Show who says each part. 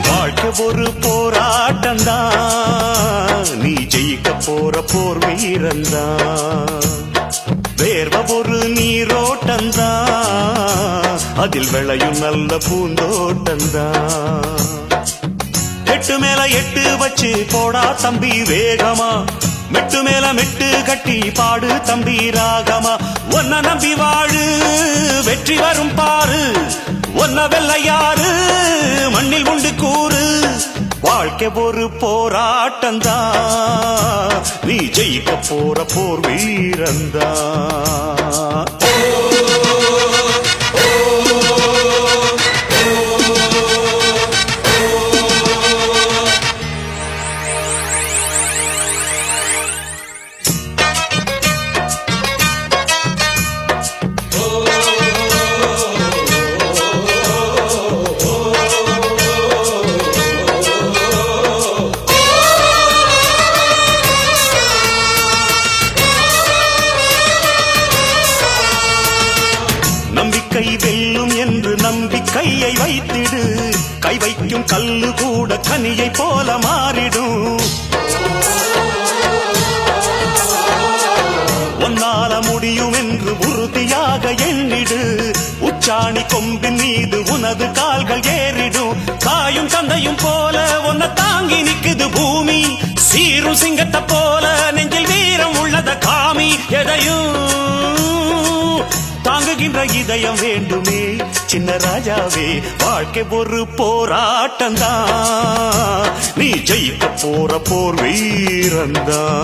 Speaker 1: வாழ்க்கை ஒரு போராட்டம்தான், நீ ஜெயிக்க போற போர் வீரந்தான். வேர்வ ஒரு நீரோட்டந்தான், அதில் விளையும் நல்ல பூந்தோட்டந்தான். எட்டு மேல எட்டு வச்சு போடா தம்பி வேகமா, மெட்டு மேல மெட்டு கட்டி பாடு தம்பி ராகமா. ஒன்ன நம்பி வாழு, வெற்றி வரும் பாரு, ஒன்ன வெல்ல யாரு மண்ணில் உண்டு கூறு. வாழ்க்கை ஒரு போராட்டந்தான், நீ ஜெயிக்க போற போர் வீரந்தான். நம்பிக்கை வெல்லும் என்று நம்பிக்கையை வைத்திடு, கை வைக்கும் கல்லு கூட கனியை போல மாறிடும். ஒன்னால முடியும் என்று உறுதியாக எண்ணிடு, உச்சாணி கொம்பின் மீது உனது கால்கள் ஏறிடும். தாயும் தந்தையும் போல உன்னை தாங்கி நிக்குது பூமி, சீரும் சிங்கத்தை போல நெஞ்சில் வீரம் உள்ளத காமி. எதையும் தாங்குகின்ற இதயம் வேண்டுமே சின்ன ராஜாவே. வாழ்க்கை ஒரு போராட்டம்தான், நீ ஜெயிக்க போற போர் வீரந்தான்.